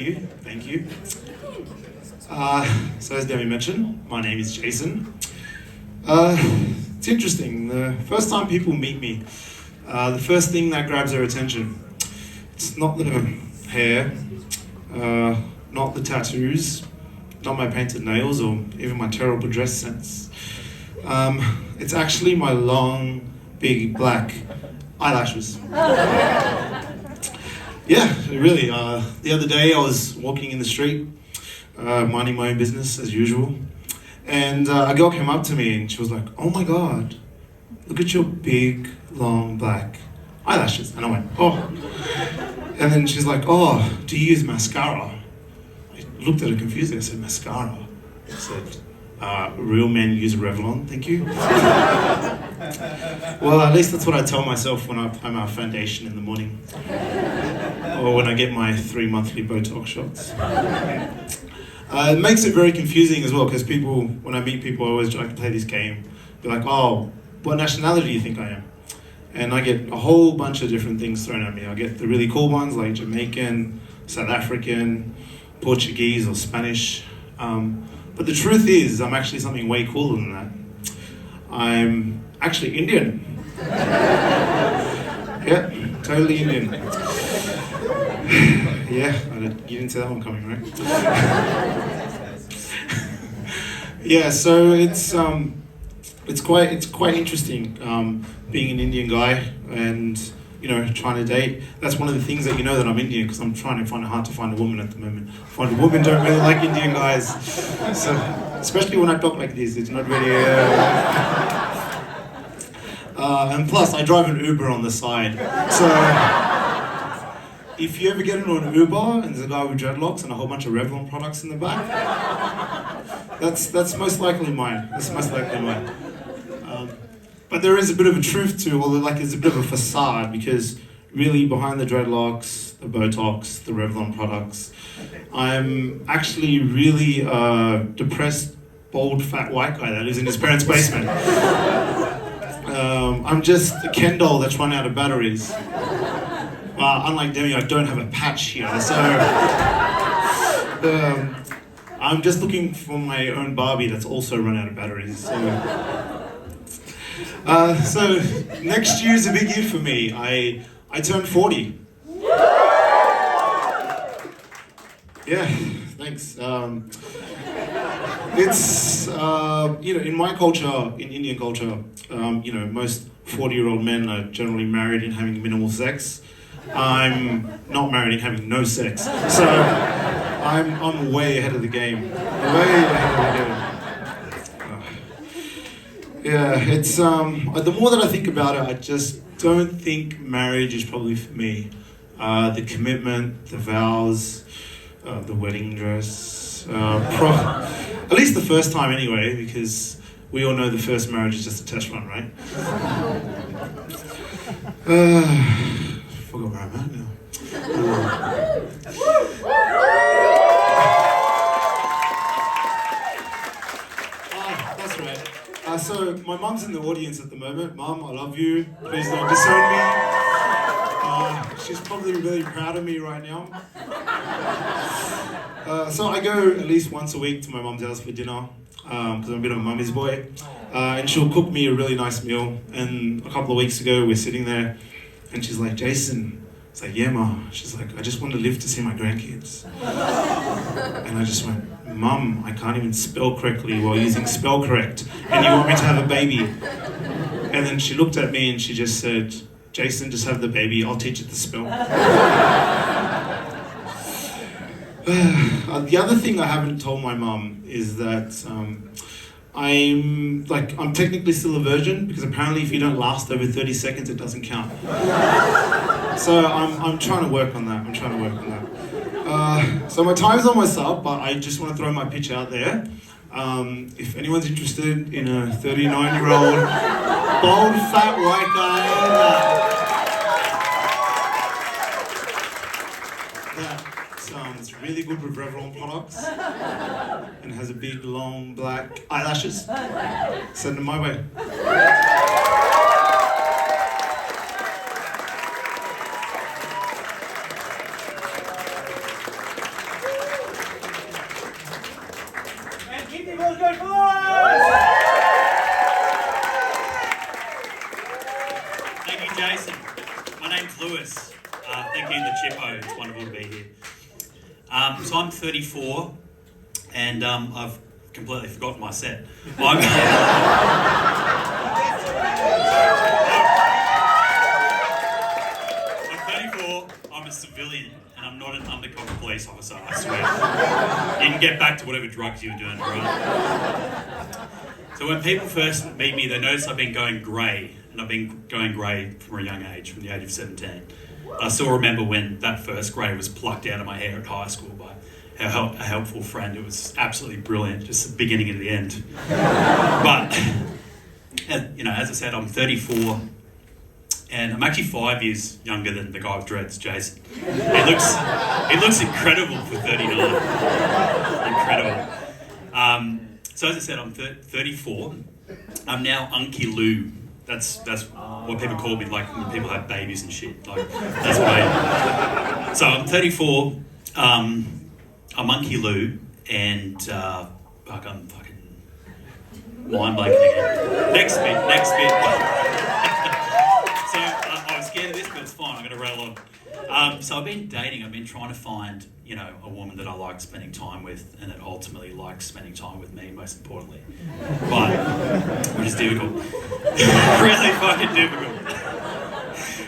you. So as Demi mentioned, my name is Jason. It's interesting. The first time people meet me, the first thing that grabs their attention, it's not the hair, not the tattoos, not my painted nails, or even my terrible dress sense. It's actually my long, big, black eyelashes. Yeah, really. The other day I was walking in the street, minding my own business as usual, and a girl came up to me and she was like, "Oh my God, look at your big, long, black eyelashes." And I went, "Oh." And then she's like, "Oh, do you use mascara?" I looked at her confused. I said, "Mascara?" I said, "Real men use Revlon, thank you." Well, at least that's what I tell myself when I apply my foundation in the morning. Or when I get my 3 monthly Botox shots. It makes it very confusing as well, because people, when I meet people, I always like to play this game. They're like, "Oh, what nationality do you think I am?" And I get a whole bunch of different things thrown at me. I get the really cool ones like Jamaican, South African, Portuguese or Spanish. But the truth is, I'm actually something way cooler than that. I'm actually Indian. Yeah, totally Indian. Yeah, you didn't see that one coming, right? Yeah, so it's quite interesting being an Indian guy and trying to date. That's one of the things that that I'm Indian, because I'm trying to find it hard to find a woman at the moment. Women don't really like Indian guys, so especially when I talk like this, it's not really. And plus, I drive an Uber on the side, so if you ever get into an Uber and there's a guy with dreadlocks and a whole bunch of Revlon products in the back, that's most likely mine. But there is a bit of a truth to, or there's a bit of a facade, because really behind the dreadlocks, the Botox, the Revlon products, I'm actually really depressed, bald, fat white guy that lives in his parents' basement. I'm just a Ken doll that's run out of batteries. Unlike Demi, I don't have a patch here, so I'm just looking for my own Barbie that's also run out of batteries. So next year's a big year for me. I turn 40. Yeah, thanks. It's in my culture, in Indian culture, most 40-year-old men are generally married and having minimal sex. I'm not married and having no sex, so I'm way ahead of the game. Yeah, it's the more that I think about it, I just don't think marriage is probably for me. The commitment, the vows, the wedding dress, at least the first time anyway, because we all know the first marriage is just a test run, right? Forgot where I'm at now. That's right. So my mum's in the audience at the moment. Mum, I love you. Please don't disown me. She's probably really proud of me right now. So I go at least once a week to my mum's house for dinner, because I'm a bit of a mummy's boy. And she'll cook me a really nice meal. And a couple of weeks ago, we're sitting there, and she's like, "Jason." It's like, "Yeah, Ma." She's like, "I just want to live to see my grandkids." And I just went, "Mum, I can't even spell correctly while using spell correct, and you want me to have a baby?" And then she looked at me and she just said, "Jason, just have the baby, I'll teach it to spell." The other thing I haven't told my mum is that I'm technically still a virgin, because apparently if you don't last over 30 seconds, it doesn't count. So I'm trying to work on that. So my time's almost up, but I just want to throw my pitch out there. If anyone's interested in a 39-year-old bald, fat, white guy that sounds really good with Revlon products and has a big, long, black eyelashes, send them my way. My name's Lewis. Thank you, the Chippo. It's wonderful to be here. So I'm 34, and I've completely forgotten my set. I'm 34, I'm a civilian, and I'm not an undercover police officer, I swear. You can get back to whatever drugs you were doing, right? So when people first meet me, they notice I've been going grey, and I've been going grey from a young age, from the age of 17. I still remember when that first grey was plucked out of my hair at high school by a helpful friend. It was absolutely brilliant, just the beginning and the end. But, as I said, I'm 34, and I'm actually 5 years younger than the guy with dreads, Jason. He looks incredible for 39. Incredible. So as I said, I'm 34. I'm now Unky Lou. That's what people call me, like when people have babies and shit. Like that's what I am. So I'm 34. I'm Unky Lou, and I'm fucking mind blanking again. Next bit. So I was scared of this, but it's fine. I'm gonna roll on. So I've been dating. I've been trying to find, a woman that I like spending time with, and that ultimately likes spending time with me, most importantly. But which is difficult, really fucking difficult.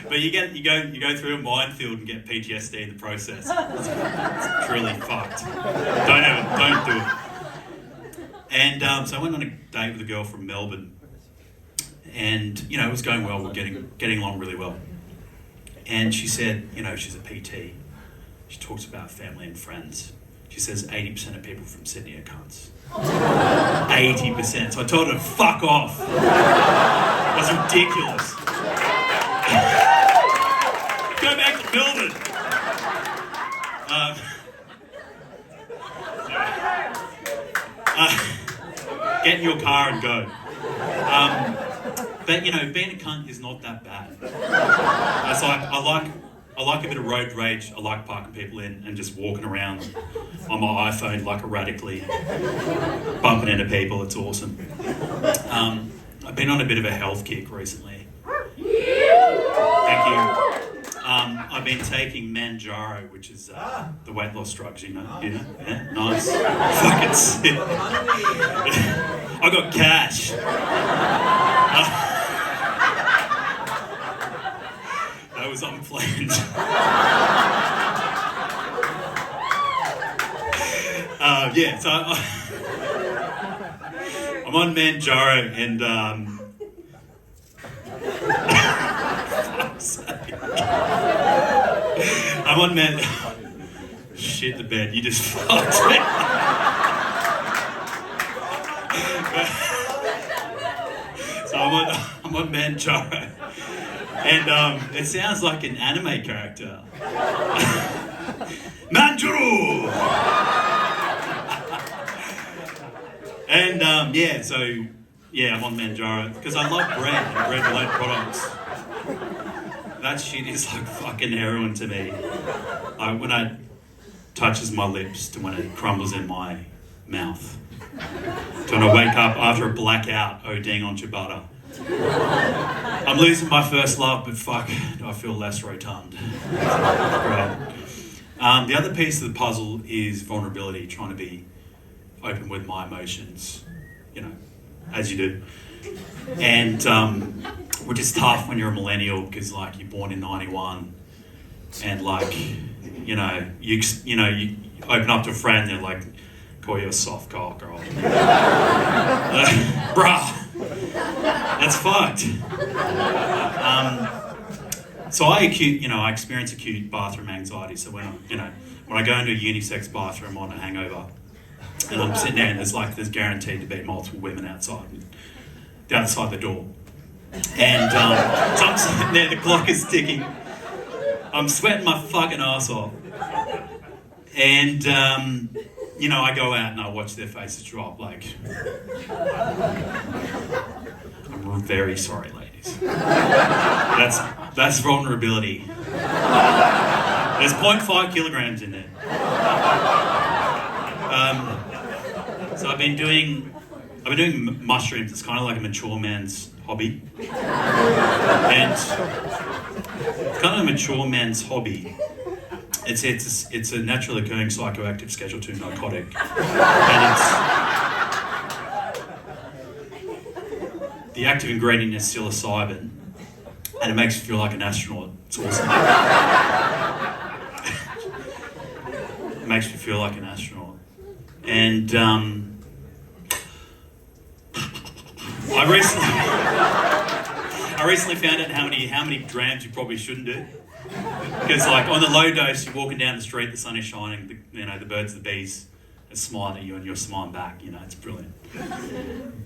But you go through a minefield and get PTSD in the process. It's truly fucked. Don't do it. And so I went on a date with a girl from Melbourne, and it was going well. We're getting along really well. And she said, she's a PT. She talks about family and friends. She says 80% of people from Sydney are cunts. 80%. So I told her to fuck off. That's ridiculous. Go back to Melbourne. Get in your car and go. But being a cunt is not that bad. It's like I like a bit of road rage. I like parking people in and just walking around on my iPhone like erratically, bumping into people. It's awesome. I've been on a bit of a health kick recently. Thank you. I've been taking Manjaro, which is the weight loss drugs, you know? Yeah, nice. Fucking sick. I got cash. That was unplanned. So I'm on Manjaro, and fuck's sake. I'm on shit the bed, you just fucked me. So I'm on Manjaro. And it sounds like an anime character. Manjaro! And I'm on Manjaro because I love bread and bread-related products. That shit is like fucking heroin to me. When it touches my lips to when it crumbles in my mouth. To when I wake up after a blackout ODing on ciabatta. I'm losing my first love, but fuck, do I feel less rotund. Great. The other piece of the puzzle is vulnerability, trying to be open with my emotions, as you do. And which is tough when you're a millennial, because you're born in 91, and you open up to a friend, they're like, call you a soft cock, girl. Bruh. That's fucked. So I experience acute bathroom anxiety. So when I go into a unisex bathroom on a hangover, and I'm sitting there, and there's guaranteed to be multiple women outside the door, and so I'm sitting there, the clock is ticking, I'm sweating my fucking ass off, and I go out and I watch their faces drop. I'm very sorry, ladies. That's vulnerability. There's 0.5 kilograms in there. So I've been doing mushrooms. It's kind of like a mature man's hobby, and it's kind not a mature man's hobby. It's a naturally occurring psychoactive Schedule 2 narcotic, and the active ingredient is psilocybin, and it makes you feel like an astronaut. It's awesome. It makes me feel like an astronaut, and I recently found out how many grams you probably shouldn't do. Because like on the low dose, you're walking down the street, the sun is shining, the birds, the bees are smiling at you and you're smiling back, it's brilliant.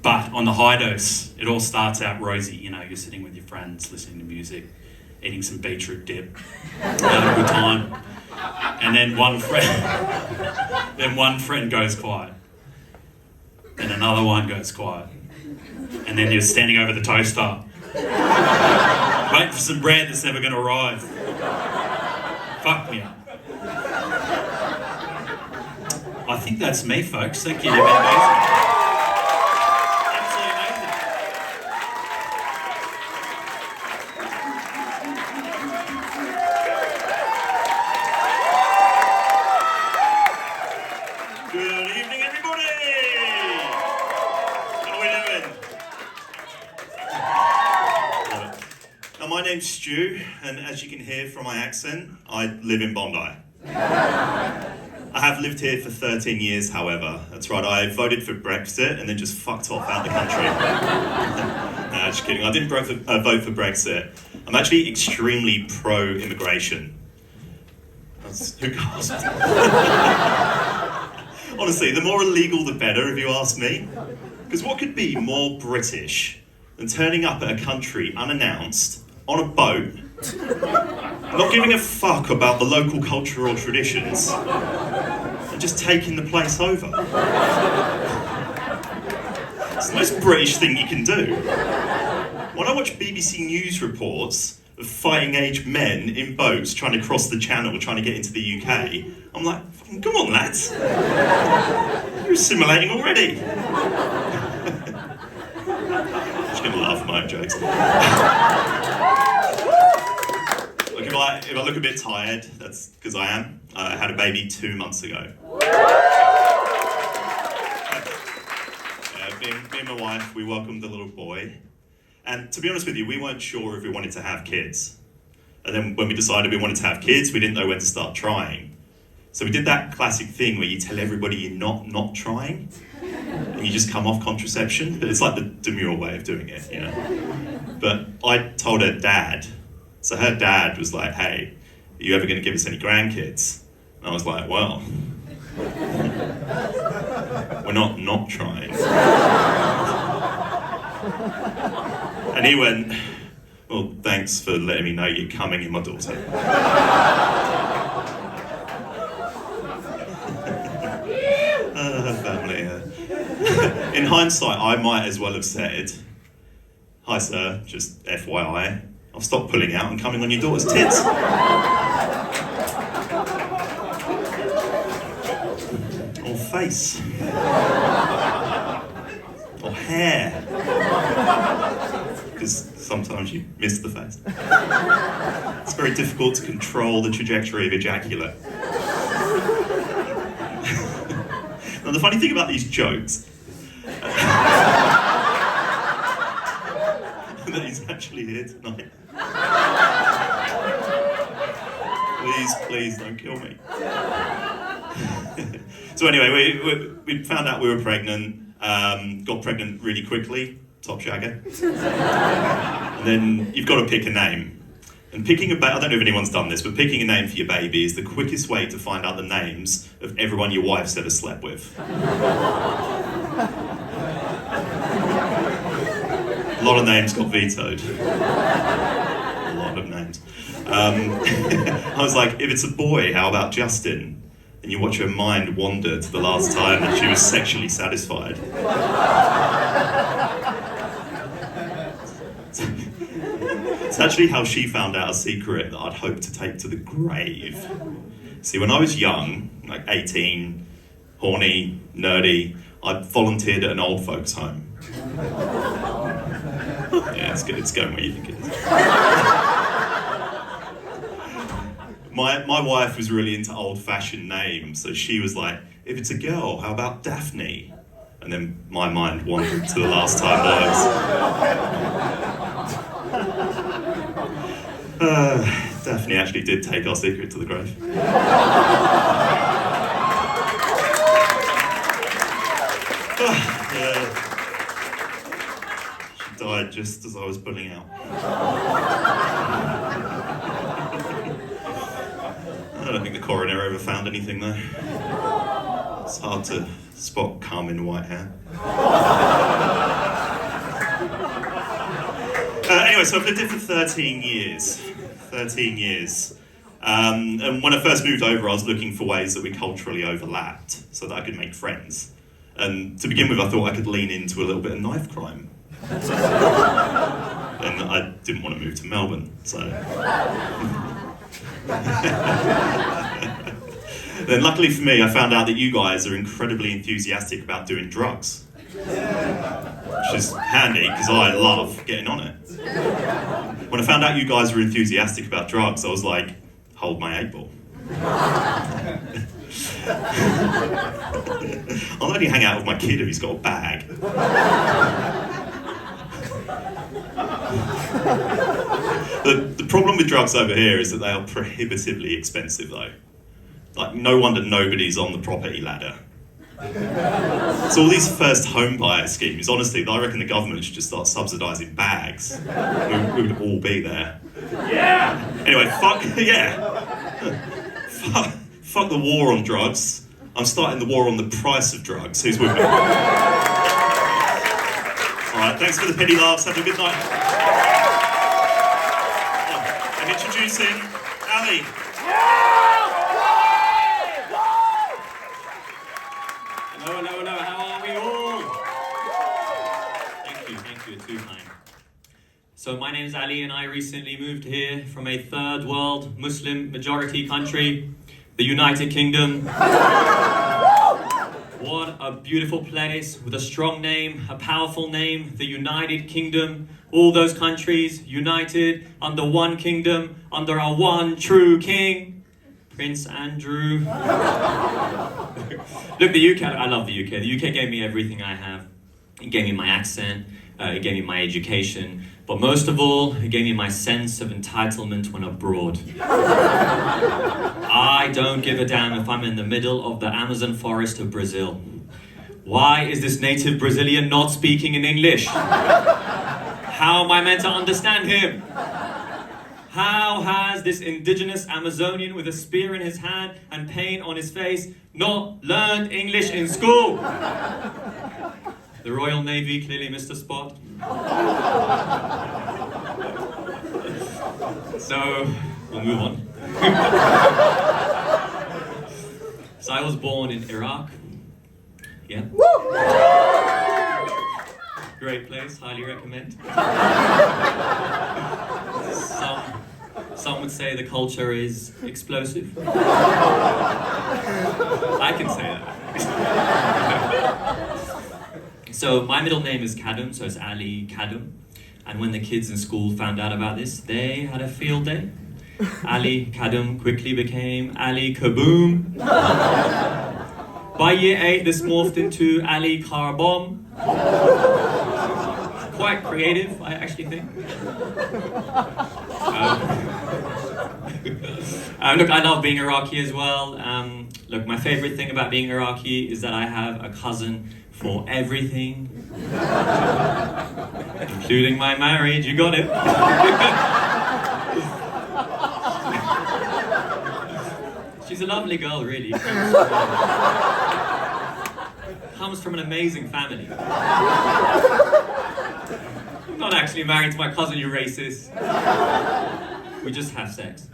But on the high dose, it all starts out rosy, you're sitting with your friends, listening to music, eating some beetroot dip, having a good time. And then one friend goes quiet. And another one goes quiet. And then you're standing over the toaster, waiting for some bread that's never going to arrive. Fuck me up. I think that's me, folks. Thank you. You've been amazing. Absolutely amazing. Good evening, everybody. How are we doing? Now, my name's Stu, and as you can hear from my accent, I live in Bondi. I have lived here for 13 years, however. That's right, I voted for Brexit and then just fucked off out of the country. No, just kidding. I didn't vote for Brexit. I'm actually extremely pro-immigration. Who gasped? Honestly, the more illegal, the better, if you ask me. Because what could be more British than turning up at a country unannounced, on a boat, not giving a fuck about the local cultural traditions, and just taking the place over? It's the most British thing you can do. When I watch BBC News reports of fighting-age men in boats trying to cross the channel, trying to get into the UK, I'm like, come on, lads. You're assimilating already. I'm just going to laugh at my own jokes. Look, if I look a bit tired, that's because I am. I had a baby 2 months ago. Me and my wife, we welcomed the little boy. And to be honest with you, we weren't sure if we wanted to have kids. And then when we decided we wanted to have kids, we didn't know when to start trying. So we did that classic thing where you tell everybody you're not trying, and you just come off contraception. But it's like the demure way of doing it, But I told her dad. So her dad was like, hey, are you ever going to give us any grandkids? And I was like, well, we're not trying. And he went, well, thanks for letting me know you're coming in my daughter. Family. In hindsight, I might as well have said, hi sir, just FYI, I'll stop pulling out and coming on your daughter's tits. Or face. Or hair. Because sometimes you miss the face. It's very difficult to control the trajectory of ejaculate. Now the funny thing about these jokes that he's actually here tonight. Please don't kill me. So anyway, we found out we were pregnant, got pregnant really quickly, top shagger. And then you've got to pick a name. And picking I don't know if anyone's done this, but picking a name for your baby is the quickest way to find out the names of everyone your wife's ever slept with. A lot of names got vetoed. A lot of names. I was like, if it's a boy, how about Justin? And you watch her mind wander to the last time that she was sexually satisfied. It's actually how she found out a secret that I'd hoped to take to the grave. See, when I was young, like 18, horny, nerdy, I volunteered at an old folks' home. Yeah, it's good. It's going where you think it is. My wife was really into old-fashioned names, so she was like, if it's a girl, how about Daphne? And then my mind wandered to the last time words. Daphne actually did take our secret to the grave. Yeah. She died just as I was pulling out. I don't think the coroner ever found anything though. It's hard to spot carmine white hair. Anyway, so I've lived here for 13 years. 13 years. And when I first moved over, I was looking for ways that we culturally overlapped so that I could make friends. And to begin with, I thought I could lean into a little bit of knife crime. And I didn't want to move to Melbourne, so... Then luckily for me, I found out that you guys are incredibly enthusiastic about doing drugs. Which is handy, because I love getting on it. When I found out you guys were enthusiastic about drugs, I was like, hold my 8-ball. I'll only hang out with my kid if he's got a bag. The problem with drugs over here is that they are prohibitively expensive though. Like, no wonder nobody's on the property ladder. So all these first home buyer schemes, honestly, I reckon the government should just start subsidising bags. We would all be there. Yeah! Anyway, fuck the war on drugs. I'm starting the war on the price of drugs. Who's with me? Alright, thanks for the penny laughs. Have a good night. I'm introducing Ali. Hello, how are we all? Thank you, you're too kind. So my name is Ali and I recently moved here from a third world Muslim majority country, the United Kingdom. What a beautiful place with a strong name, a powerful name, the United Kingdom. All those countries united under one kingdom, under our one true king, Prince Andrew. Look, the UK, I love the UK. The UK gave me everything I have. It gave me my accent, it gave me my education, but most of all, it gave me my sense of entitlement when abroad. I don't give a damn if I'm in the middle of the Amazon forest of Brazil. Why is this native Brazilian not speaking in English? How am I meant to understand him? How has this indigenous Amazonian with a spear in his hand and paint on his face not learned English in school? The Royal Navy clearly missed a spot. So, we'll move on. So I was born in Iraq. Yeah. Great place, highly recommend. Some would say the culture is explosive. I can say that. So my middle name is Kadum, so it's Ali Kadum. And when the kids in school found out about this, they had a field day. Ali Kadum quickly became Ali Kaboom. By year 8, this morphed into Ali Carbomb. Quite creative, I actually think. Look, I love being Iraqi as well. Look, my favorite thing about being Iraqi is that I have a cousin for everything, including my marriage. You got it. She's a lovely girl, really. Comes from an amazing family. I'm not actually married to my cousin, you racist. We just have sex.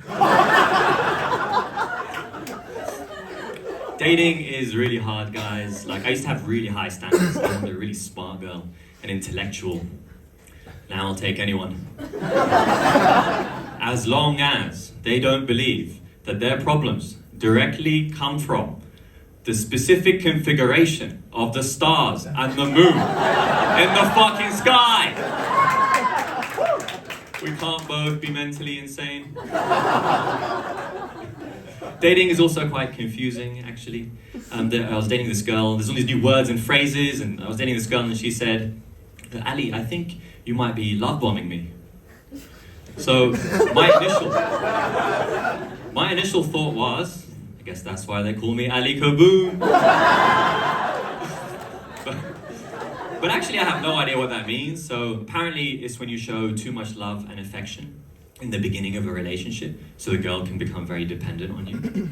Dating is really hard, guys. Like, I used to have really high standards. I wanted a really smart girl, an intellectual. Now I'll take anyone. As long as they don't believe that their problems directly come from the specific configuration of the stars and the moon in the fucking sky. We can't both be mentally insane. Dating is also quite confusing, actually. I was dating this girl, there's all these new words and phrases, and I was dating this girl and she said, Ali, I think you might be love bombing me. So my initial thought was, I guess that's why they call me Ali Kaboom. But actually I have no idea what that means. So apparently it's when you show too much love and affection in the beginning of a relationship, so the girl can become very dependent on you.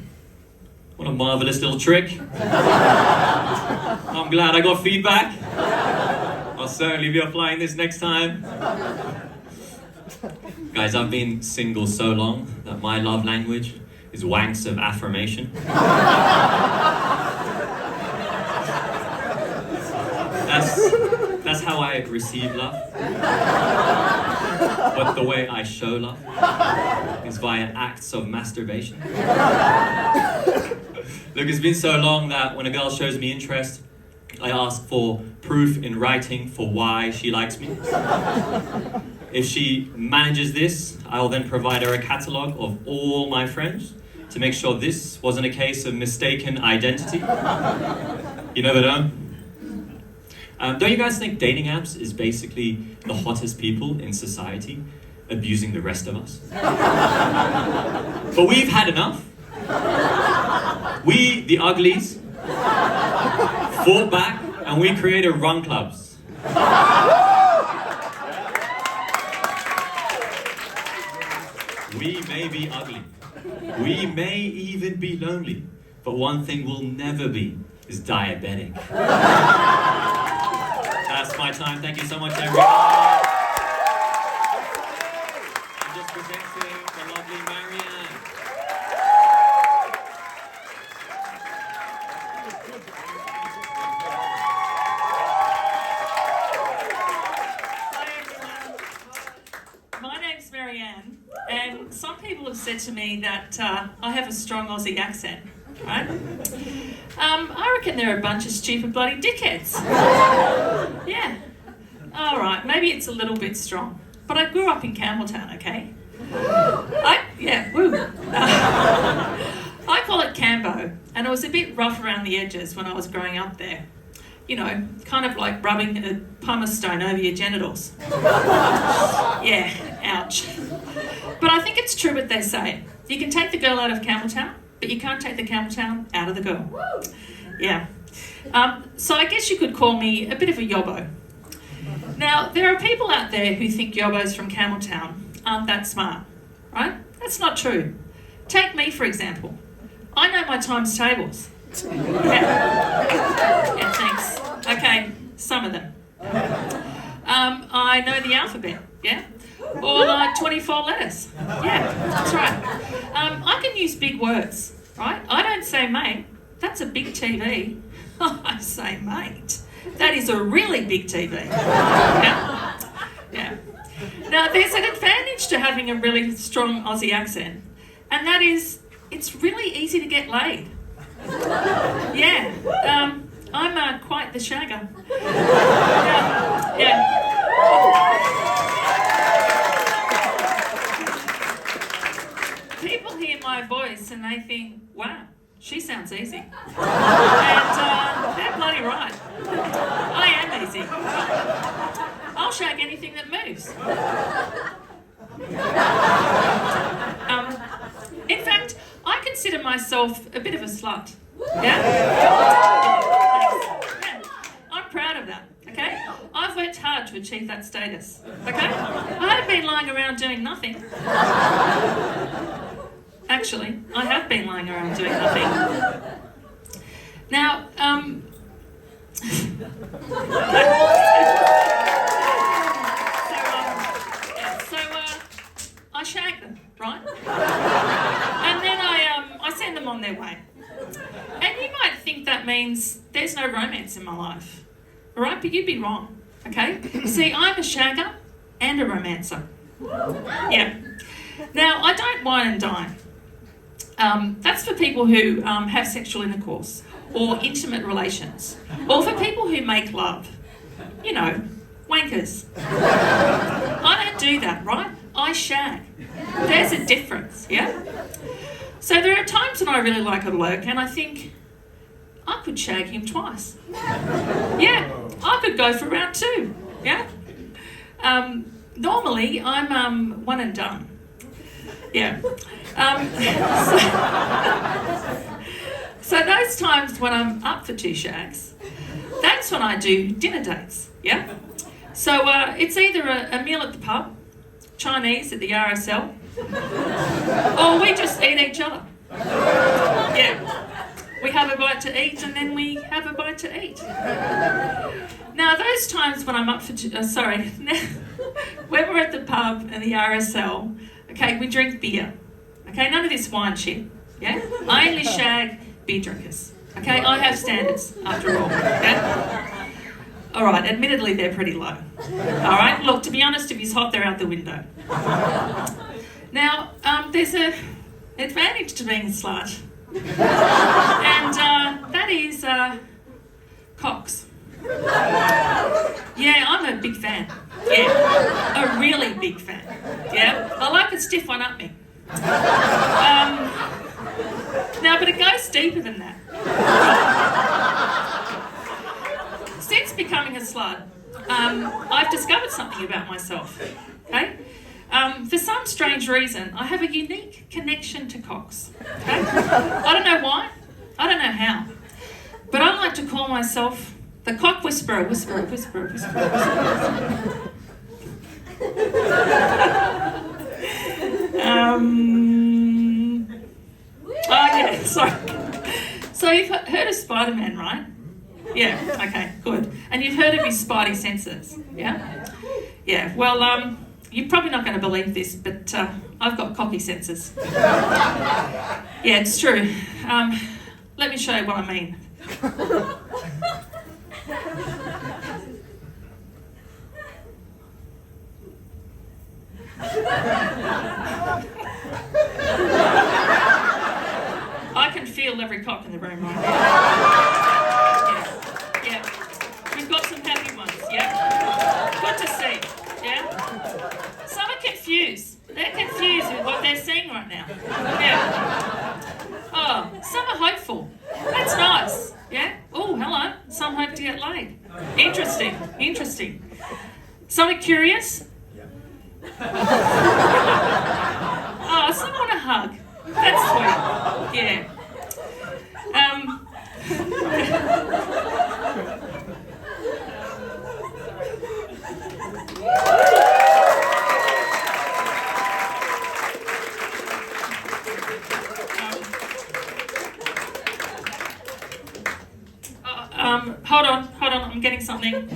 What a marvelous little trick. I'm glad I got feedback. I'll certainly be applying this next time. Guys, I've been single so long that my love language is wanks of affirmation. That's how I receive love. But the way I show love is via acts of masturbation. Look, it's been so long that when a girl shows me interest, I ask for proof in writing for why she likes me. If she manages this, I will then provide her a catalogue of all my friends to make sure this wasn't a case of mistaken identity. You never know. Don't you guys think dating apps is basically the hottest people in society abusing the rest of us? But we've had enough. We, the uglies, fought back and we created run clubs. We may be ugly. We may even be lonely. But one thing we'll never be is diabetic. That's my time. Thank you so much, everyone. I'm just presenting the lovely Marianne. Hi everyone. My name's Marianne, and some people have said to me that I have a strong Aussie accent, right? I reckon they're a bunch of stupid bloody dickheads. Yeah. All right, maybe it's a little bit strong, but I grew up in Campbelltown, okay? I call it Cambo, and it was a bit rough around the edges when I was growing up there. You know, kind of like rubbing a pumice stone over your genitals. Yeah, ouch. But I think it's true what they say. You can take the girl out of Campbelltown, but you can't take the Campbelltown out of the girl. Yeah. So I guess you could call me a bit of a yobbo. Now, there are people out there who think yobbos from Campbelltown aren't that smart, right? That's not true. Take me, for example. I know my times tables. Yeah, thanks. Okay, some of them. I know the alphabet, yeah? Or like 24 letters. Yeah, that's right. I can use big words, right? I don't say mate, that's a big TV. I say mate, that is a really big TV. Yeah? Yeah. Now, there's an advantage to having a really strong Aussie accent, and that is it's really easy to get laid. Yeah, I'm quite the shagger. Yeah. People hear my voice and they think, wow, she sounds easy. And they're bloody right. I am easy. I'll shag anything that moves. In fact, I consider myself a bit of a slut. Yeah? Yeah. I'm proud of that, okay? I've worked hard to achieve that status, okay? I haven't been lying around doing nothing. Actually, I have been lying around doing nothing. Now, I shag them, right? And then I send them on their way. And you might think that means there's no romance in my life, all right? But you'd be wrong, okay? See, I'm a shagger and a romancer. Yeah. Now, I don't wine and dine. That's for people who have sexual intercourse or intimate relations, or for people who make love. You know, wankers. I don't do that, right? I shag. There's a difference, yeah? So there are times when I really like a bloke and I think, I could shag him twice. Yeah, I could go for round 2. Yeah. Normally, I'm one and done. Yeah. So those times when I'm up for 2 shags, that's when I do dinner dates. Yeah. So it's either a meal at the pub, Chinese at the RSL, or we just eat each other. Yeah. We have a bite to eat and then we have a bite to eat. Now, those times when I'm up for... when we're at the pub and the RSL, okay, we drink beer. Okay, none of this wine shit, yeah? I only shag beer drinkers. Okay, I have standards, after all, okay? All right, admittedly, they're pretty low. All right, look, to be honest, if he's hot, they're out the window. Now, there's an advantage to being a slut. And that is cocks. Yeah, I'm a big fan. Yeah, a really big fan. Yeah, I like a stiff one up me. Now, but it goes deeper than that. Since becoming a slut, I've discovered something about myself. Okay. For some strange reason, I have a unique connection to cocks. Okay? I don't know why, I don't know how, but I like to call myself the cock whisperer, whisperer, whisperer, whisperer, whisperer. Oh yeah, sorry. So you've heard of Spider-Man, right? Yeah, okay, good. And you've heard of his spidey senses, yeah? Yeah, well, you're probably not going to believe this, but I've got cocky senses. Yeah, it's true. Let me show you what I mean. I can feel every cock in the room right now. Yeah, yeah. We've got some happy ones, yeah? Good to see, yeah? Some are confused. They're confused with what they're seeing right now. Yeah. Oh, some are hopeful. That's nice, yeah? Oh, hello. Some hope to get laid. Interesting, interesting. Some are curious. Oh, some want a hug. That's sweet. Yeah. Hold on, I'm getting something.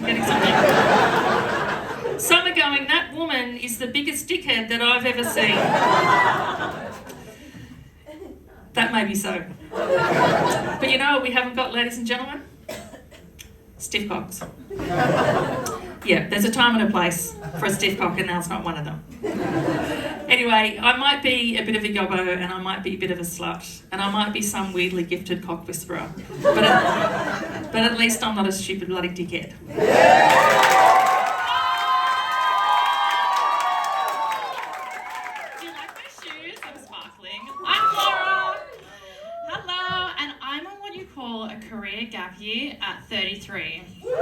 Some are going, that woman is the biggest dickhead that I've ever seen. That may be so. But you know what we haven't got, ladies and gentlemen? Stiff cocks. Yeah, there's a time and a place for a stiff cock, and now's not one of them. Anyway, I might be a bit of a yobbo, and I might be a bit of a slut, and I might be some weirdly gifted cock whisperer. But at least I'm not a stupid bloody dickhead. Do you like my shoes? I'm sparkling. I'm Laura. Hello, and I'm on what you call a career gap year at 33. And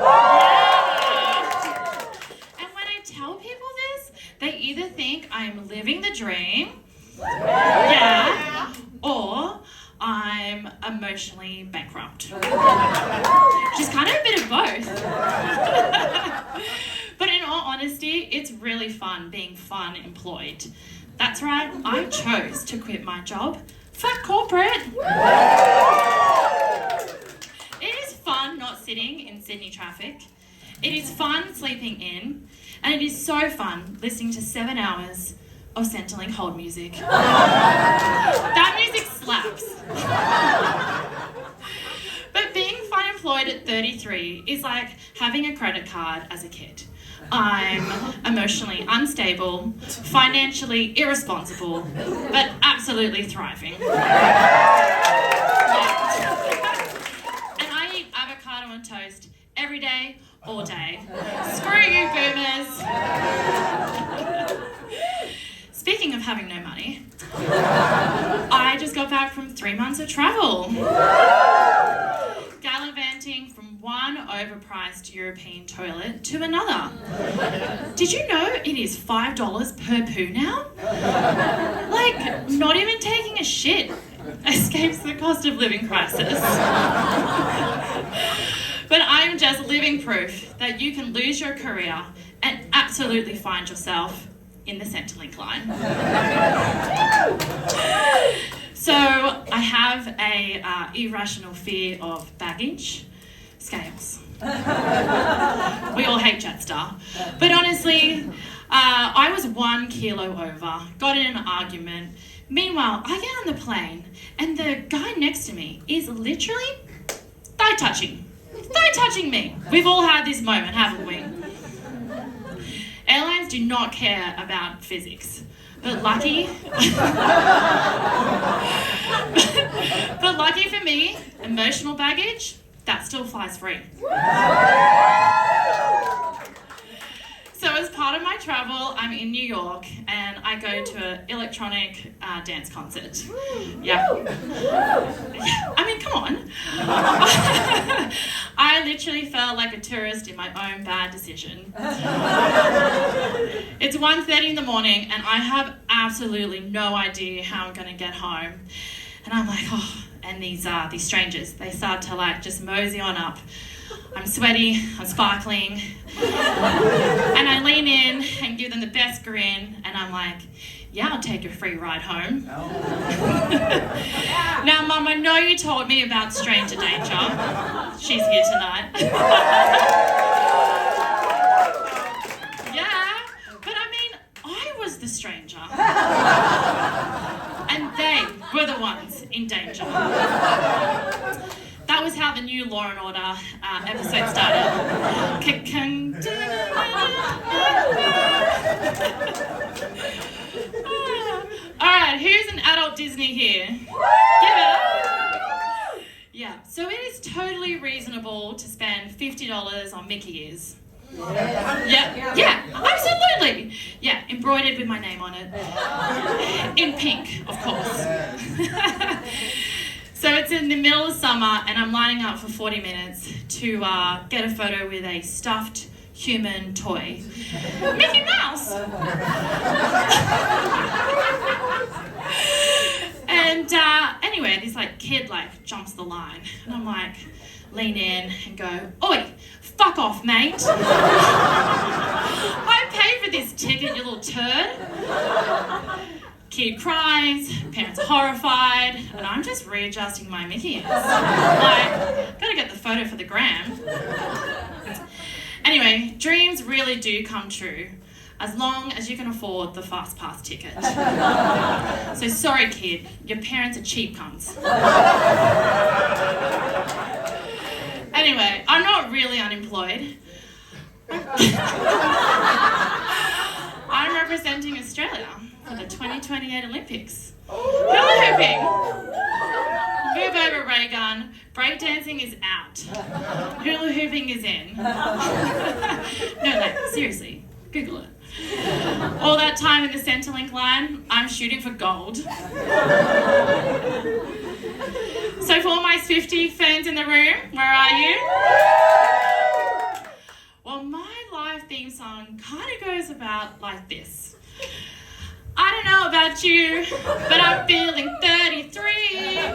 when I tell people this, they either think I'm living the dream, yeah, or I'm emotionally bankrupt. Which is kind of a bit of both. But in all honesty, it's really fun being fun employed. That's right, I chose to quit my job for corporate. It is fun not sitting in Sydney traffic. It is fun sleeping in. And it is so fun listening to 7 hours of Centrelink hold music. That music slaps. But being fun employed at 33 is like having a credit card as a kid. I'm emotionally unstable, financially irresponsible, but absolutely thriving. And I eat avocado on toast every day, all day. Screw you, boomers. Speaking of having no money, I just got back 3 months of travel. Gallivanting from one overpriced European toilet to another. Did you know it is $5 per poo now? Like, not even taking a shit escapes the cost of living crisis. But I'm just living proof that you can lose your career and absolutely find yourself in the Centrelink line. So I have a irrational fear of baggage, scales. We all hate Jetstar. But honestly, I was 1 kilo over, got in an argument. Meanwhile, I get on the plane and the guy next to me is literally thigh touching me. We've all had this moment, haven't we? Airlines do not care about physics. But lucky for me, emotional baggage, that still flies free. So as part of my travel, I'm in New York and I go to an electronic dance concert. Yeah. I mean, come on. I literally felt like a tourist in my own bad decision. It's 1:30 in the morning and I have absolutely no idea how I'm gonna get home. And I'm like, oh, and these strangers, they start to like just mosey on up. I'm sweaty, I'm sparkling, and I lean in and give them the best grin, and I'm like, yeah, I'll take your free ride home. Now, Mum, I know you told me about stranger danger. She's here tonight. Yeah, but I mean, I was the stranger. And they were the ones in danger. That was how the new Law and Order episode started. Alright, who's an adult Disney here? Give it up. Yeah, so it is totally reasonable to spend $50 on Mickey ears. Yeah, absolutely. Yeah, embroidered with my name on it. In pink, of course. So it's in the middle of summer and I'm lining up for 40 minutes to get a photo with a stuffed human toy. Mickey Mouse! And anyway, this like kid like jumps the line and I'm like, lean in and go, oi, fuck off, mate. I paid for this ticket, you little turd. Kid cries, parents are horrified, and I'm just readjusting my Mickey ears. Like, gotta get the photo for the gram. Anyway, dreams really do come true, as long as you can afford the fast pass ticket. So sorry, kid, your parents are cheap cunts. Anyway, I'm not really unemployed. I'm representing Australia for the 2028 Olympics. Hula hooping! Move over, ray gun. Breakdancing is out. Hula hooping is in. No, like, seriously, Google it. All that time in the Centrelink line, I'm shooting for gold. So for all my Swiftie fans in the room, where are you? Well, my live theme song kind of goes about like this. I don't know about you, but I'm feeling 33.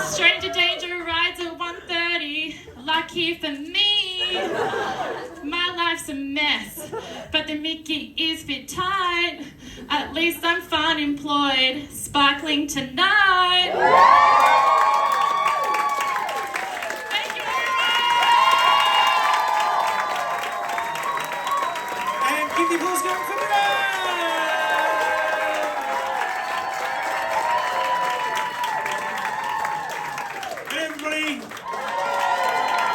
Stranger danger rides at 1:30. Lucky for me, my life's a mess, but the Mickey is fit tight. At least I'm fun employed, sparkling tonight. Thank you very much. And keep the applause going for Grad! Hey everybody!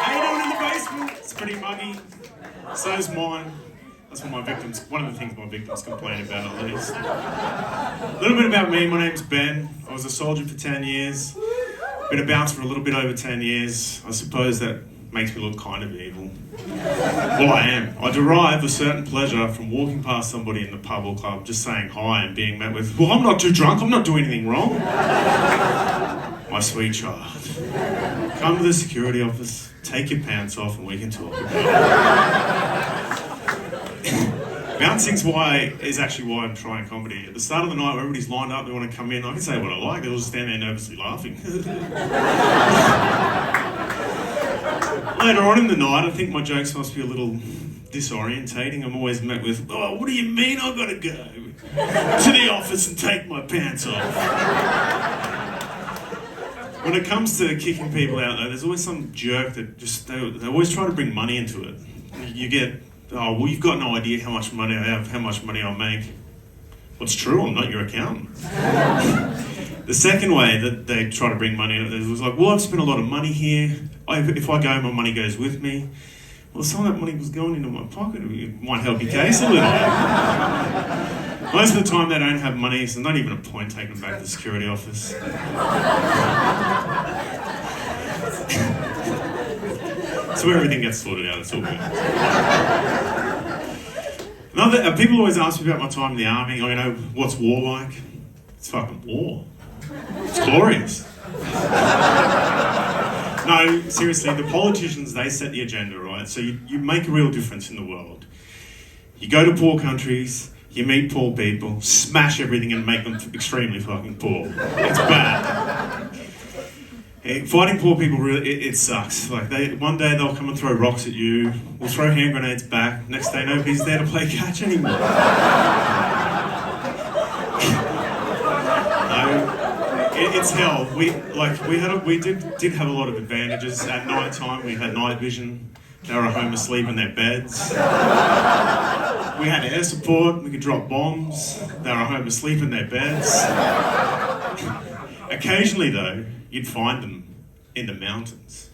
How you doing in the basement? It's pretty muggy. So's mine. That's what one of the things my victims complain about at least. A little bit about me, my name's Ben. I was a soldier for 10 years. Been a bouncer for a little bit over 10 years. I suppose that makes me look kind of evil. Well, I am. I derive a certain pleasure from walking past somebody in the pub or club, just saying hi and being met with, well, I'm not too drunk, I'm not doing anything wrong. my sweet child, come to the security office, take your pants off, and we can talk about it. Bouncing's is actually why I'm trying comedy. At the start of the night, when everybody's lined up, they want to come in, I can say what I like, they'll just stand there nervously laughing. Later on in the night, I think my jokes must be a little disorientating. I'm always met with, oh, what do you mean I've got to go to the office and take my pants off? When it comes to kicking people out, though, there's always some jerk that they always try to bring money into it. You get, oh, well, you've got no idea how much money I have, how much money I'll make. Well, it's true, I'm not your accountant. The second way that they try to bring money in, it was like, well, I've spent a lot of money here. If I go, my money goes with me. Well, some of that money was going into my pocket. It might help your case a little bit. Most of the time they don't have money, so there's not even a point taking them back to the security office. So everything gets sorted out, it's all good. People always ask me about my time in the army. Oh, you know, what's war like? It's fucking war. It's glorious. No, seriously, the politicians, they set the agenda, right? So you make a real difference in the world. You go to poor countries, you meet poor people, smash everything and make them extremely fucking poor. It's bad. Fighting poor people, really, it sucks. Like, one day they'll come and throw rocks at you, we'll throw hand grenades back, next day nobody's there to play catch anymore. It's hell. We did have a lot of advantages. At night time, we had night vision. They were home asleep in their beds. We had air support. We could drop bombs. They were home asleep in their beds. Occasionally, though, you'd find them in the mountains,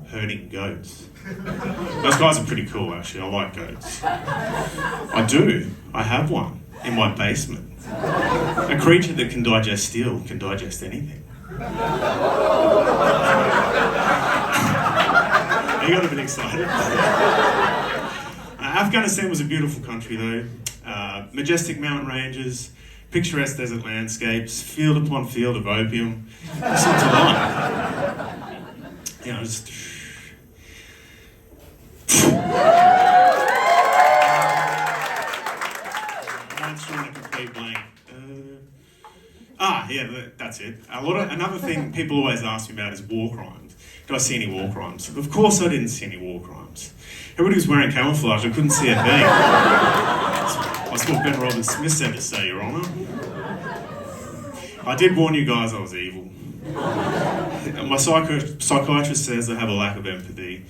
herding goats. Those guys are pretty cool, actually. I like goats. I do. I have one in my basement. A creature that can digest steel can digest anything. You got a bit excited. Afghanistan was a beautiful country, though. Majestic mountain ranges, picturesque desert landscapes, field upon field of opium. It's not to lie. You know, just... Mine's drawing a complete blank. That's it. Another thing people always ask me about is war crimes. Did I see any war crimes? Of course I didn't see any war crimes. Everybody was wearing camouflage, I couldn't see a thing. That's what Ben Robert Smith said to say, Your Honour. I did warn you guys I was evil. My psychiatrist says I have a lack of empathy.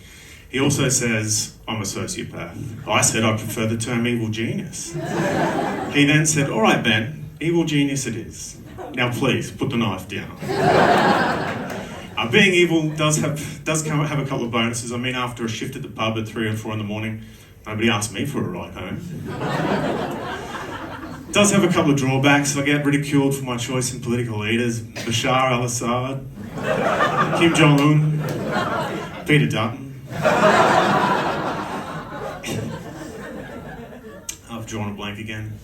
He also says I'm a sociopath. I said I prefer the term evil genius. He then said, all right, Ben, evil genius it is. Now please, put the knife down. Being evil does have a couple of bonuses. I mean, after a shift at the pub at 3 or 4 in the morning, nobody asked me for a ride home. Does have a couple of drawbacks. I get ridiculed for my choice in political leaders. Bashar al-Assad, Kim Jong-un, Peter Dutton. I've drawn a blank again.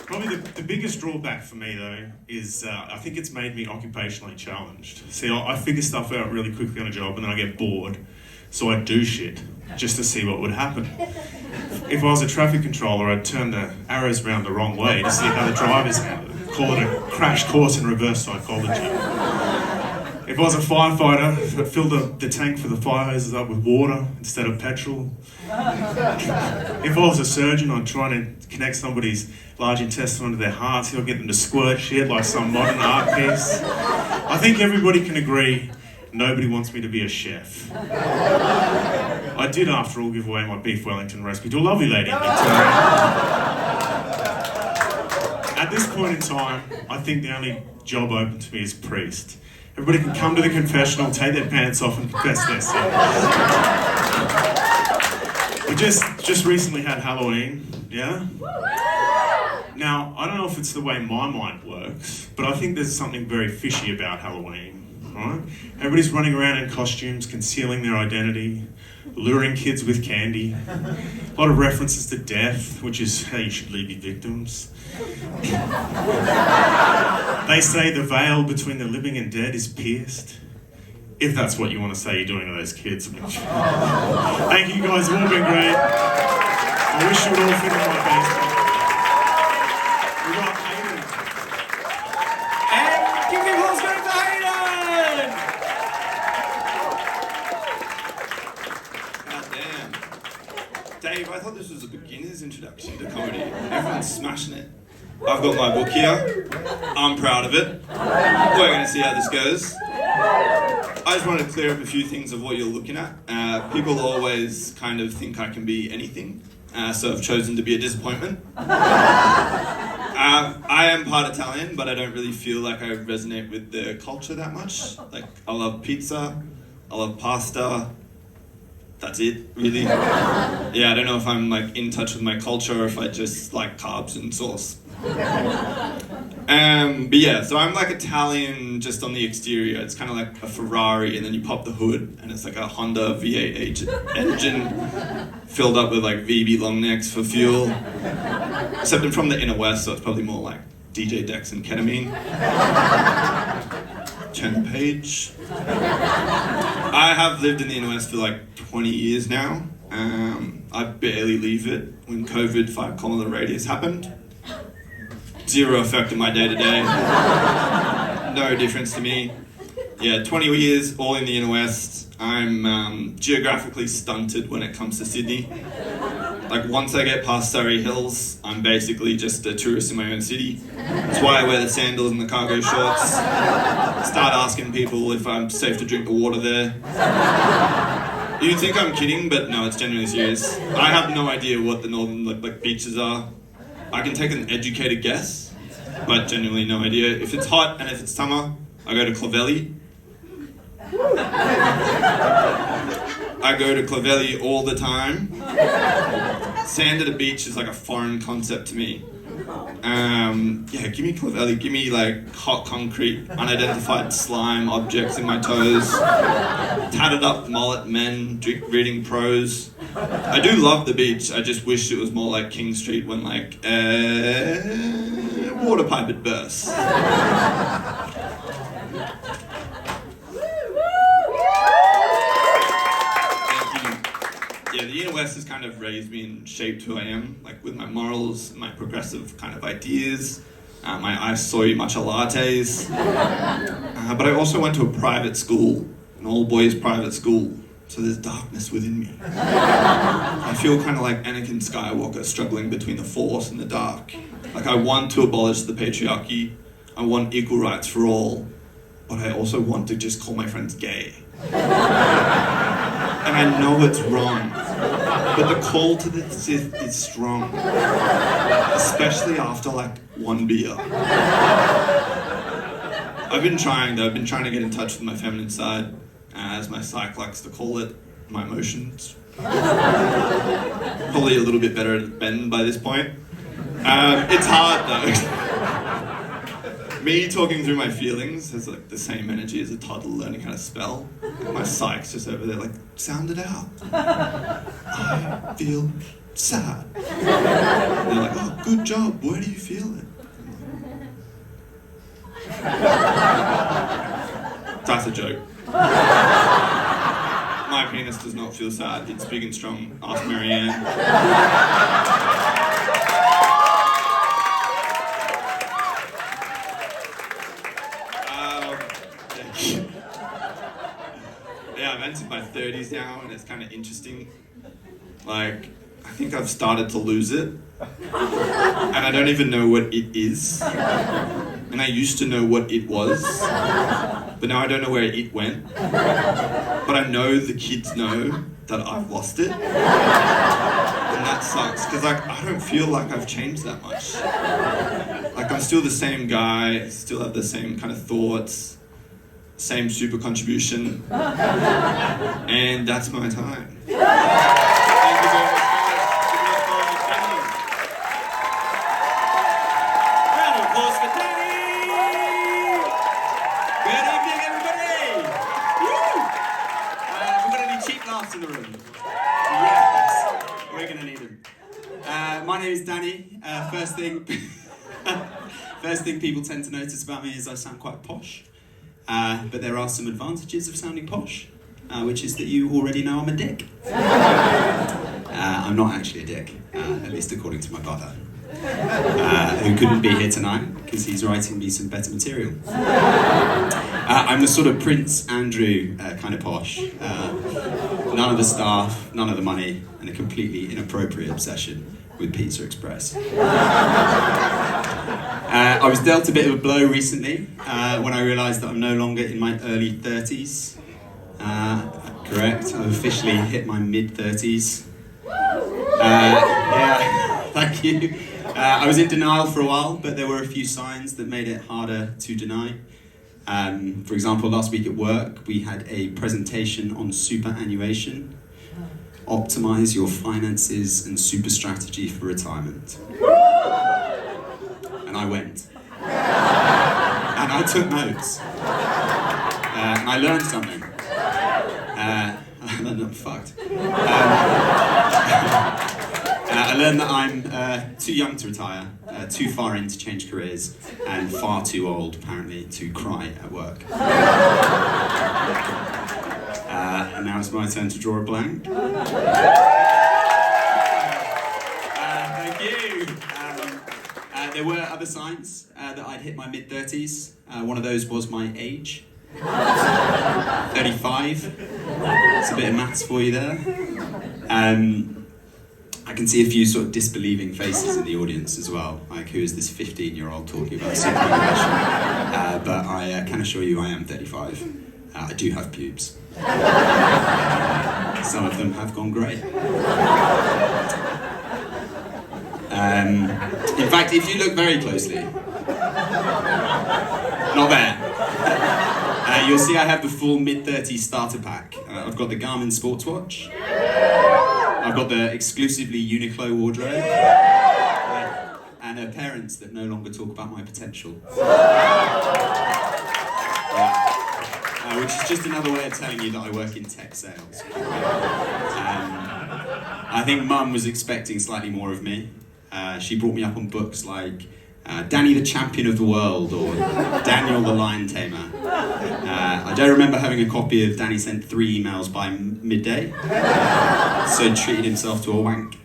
Probably the biggest drawback for me, though, is I think it's made me occupationally challenged. See, I figure stuff out really quickly on a job and then I get bored, so I do shit just to see what would happen. If I was a traffic controller, I'd turn the arrows around the wrong way to see how the drivers handle it. Call it a crash course in reverse psychology. If I was a firefighter, I'd fill the tank for the fire hoses up with water instead of petrol. If I was a surgeon, I'd try to connect somebody's large intestine onto their heart, so I'd get them to squirt shit like some modern art piece. I think everybody can agree nobody wants me to be a chef. I did, after all, give away my beef Wellington recipe to a lovely lady in Victoria. At this point in time, I think the only job open to me is priest. Everybody can come to the confessional, take their pants off and confess their sins. We just recently had Halloween, yeah? Now, I don't know if it's the way my mind works, but I think there's something very fishy about Halloween. right? Everybody's running around in costumes, concealing their identity, luring kids with candy. A lot of references to death, which is how you should leave your victims. They say the veil between the living and dead is pierced. If that's what you want to say you're doing to those kids. Thank you guys, have all been great. I wish you would all fit in my basement. We got Hayden. And give me applause for Hayden! God damn. Dave, I thought this was a beginner's introduction to comedy. Everyone's smashing it. I've got my book here. I'm proud of it. We're going to see how this goes. I just wanted to clear up a few things of what you're looking at. People always kind of think I can be anything, so I've chosen to be a disappointment. I am part Italian, but I don't really feel like I resonate with the culture that much. Like, I love pizza, I love pasta. That's it, really. Yeah, I don't know if I'm like in touch with my culture or if I just like carbs and sauce. But yeah, so I'm like Italian just on the exterior. It's kind of like a Ferrari, and then you pop the hood and it's like a Honda V8 engine filled up with like VB long necks for fuel. Except I'm from the inner west, so it's probably more like DJ Dex and ketamine. Turn the page. I have lived in the inner west for like 20 years now. I barely leave it. When COVID 5-kilometer radius happened, zero effect on my day-to-day. No difference to me. Yeah, 20 years, all in the inner west. I'm geographically stunted when it comes to Sydney. Like, once I get past Surrey Hills, I'm basically just a tourist in my own city. That's why I wear the sandals and the cargo shorts. Start asking people if I'm safe to drink the water there. You'd think I'm kidding, but no, it's genuinely serious. I have no idea what the northern like beaches are. I can take an educated guess, but genuinely no idea. If it's hot and if it's summer, I go to Clovelly. I go to Clovelly all the time. Sand at a beach is like a foreign concept to me. Yeah, give me Clovelly, give me like hot concrete, unidentified slime objects in my toes, tatted up mullet men reading prose. I do love the beach, I just wish it was more like King Street when like water pipe had burst. Yeah, the inner west has kind of raised me and shaped who I am, like with my morals, my progressive kind of ideas, my I soy matcha lattes. But I also went to a private school, an all-boys private school, so there's darkness within me. I feel kind of like Anakin Skywalker struggling between the Force and the dark. Like, I want to abolish the patriarchy, I want equal rights for all, but I also want to just call my friends gay. And I know it's wrong, but the call to the Sith is strong, especially after like one beer. I've been trying to get in touch with my feminine side, as my psych likes to call it, my emotions. Probably a little bit better at Ben by this point. It's hard though. Me talking through my feelings has like the same energy as a toddler learning how to spell. My psych's just over there like, sound it out. I feel sad. And they're like, oh, good job, where do you feel it? That's a joke. My penis does not feel sad, it's big and strong. Ask Marianne. Yeah, I've entered my 30s now, and it's kind of interesting. Like, I think I've started to lose it, and I don't even know what it is. And I used to know what it was, but now I don't know where it went. But I know the kids know that I've lost it, and that sucks, because like, I don't feel like I've changed that much. Like, I'm still the same guy, still have the same kind of thoughts, same super contribution, and that's my time. Thank you very much, guys. Round of applause for Danny! Good evening, everybody! My name is Danny. First thing people tend to notice about me is I sound quite posh. But there are some advantages of sounding posh, which is that you already know I'm a dick. I'm not actually a dick, at least according to my brother, who couldn't be here tonight because he's writing me some better material. I'm the sort of Prince Andrew kind of posh. None of the staff, none of the money, and a completely inappropriate obsession with Pizza Express. I was dealt a bit of a blow recently when I realised that I'm no longer in my early 30s. Correct, I've officially hit my mid-30s. Yeah, thank you. I was in denial for a while, but there were a few signs that made it harder to deny. For example, last week at work, we had a presentation on superannuation. Optimise your finances and super strategy for retirement. And I went. And I took notes. And I learned something. I'm fucked. I learned that I'm too young to retire, too far in to change careers, and far too old, apparently, to cry at work. And now it's my turn to draw a blank. Thank you. There were other signs that I'd hit my mid-30s. One of those was my age. 35. It's a bit of maths for you there. I can see a few sort of disbelieving faces in the audience as well. Like, who is this 15-year-old talking about superannuation? But I can assure you I am 35. I do have pubes. Some of them have gone grey. In fact, if you look very closely, not there. You'll see I have the full mid-30s starter pack. I've got the Garmin sports watch. I've got the exclusively Uniqlo wardrobe. And parents that no longer talk about my potential. Which is just another way of telling you that I work in tech sales. I think Mum was expecting slightly more of me. She brought me up on books like Danny the Champion of the World or Daniel the Lion Tamer. I don't remember having a copy of Danny Sent 3 emails by midday, so treated himself to a wank.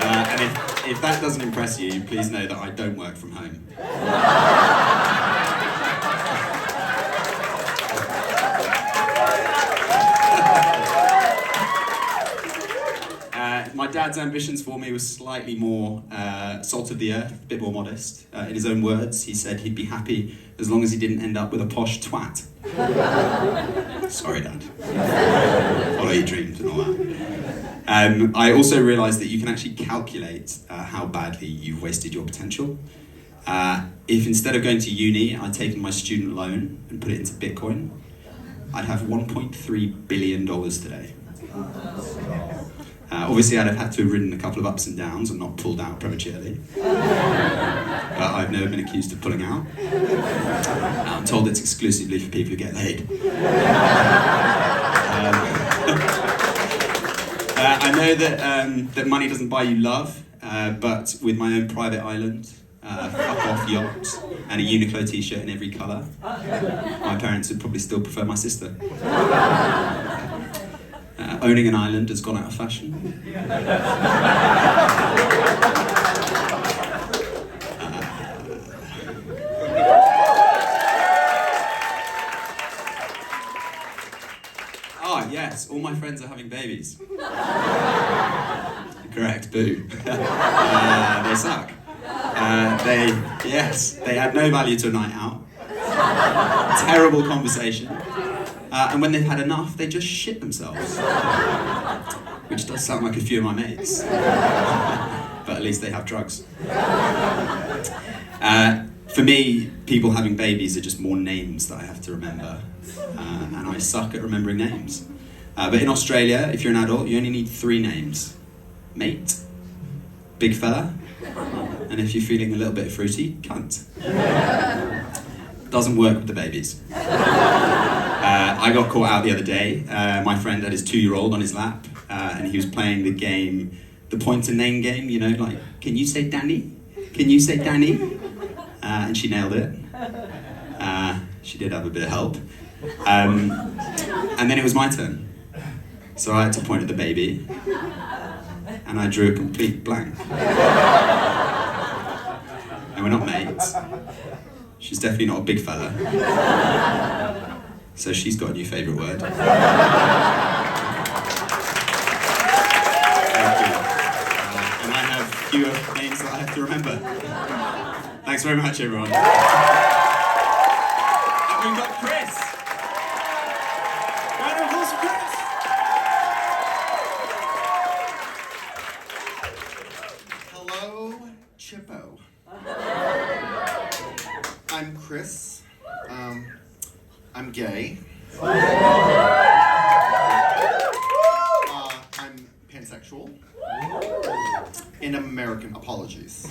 And if that doesn't impress you, please know that I don't work from home. My dad's ambitions for me were slightly more salt of the earth, a bit more modest. In his own words, he said he'd be happy as long as he didn't end up with a posh twat. Sorry, Dad. Follow your dreams and all that. I also realised that you can actually calculate how badly you've wasted your potential. If instead of going to uni, I'd taken my student loan and put it into Bitcoin, I'd have $1.3 billion today. Obviously, I'd have had to have ridden a couple of ups and downs and not pulled out prematurely. But I've never been accused of pulling out. I'm told it's exclusively for people who get laid. I know that money doesn't buy you love, but with my own private island, fuck-off yacht, and a Uniqlo t-shirt in every colour, my parents would probably still prefer my sister. Owning an island has gone out of fashion. Yes, all my friends are having babies. Correct, boo. They suck. They add no value to a night out. Terrible conversation. And when they've had enough, they just shit themselves. Which does sound like a few of my mates. But at least they have drugs. For me, people having babies are just more names that I have to remember. And I suck at remembering names. But in Australia, if you're an adult, you only need 3 names. Mate, big fella, and if you're feeling a little bit fruity, cunt. Doesn't work with the babies. I got caught out the other day. My friend had his 2-year-old on his lap, and he was playing the game, the point and name game, you know, like, can you say Danny? Can you say Danny? And she nailed it. She did have a bit of help. And then it was my turn. So I had to point at the baby, and I drew a complete blank. And we're not mates. She's definitely not a big fella. So she's got a new favourite word. Thank you. And I have fewer names that I have to remember. Thanks very much, everyone. And we've got Chris. Round of applause for Chris. Hello, Chippo. I'm Chris. I'm gay. I'm pansexual. In American, apologies.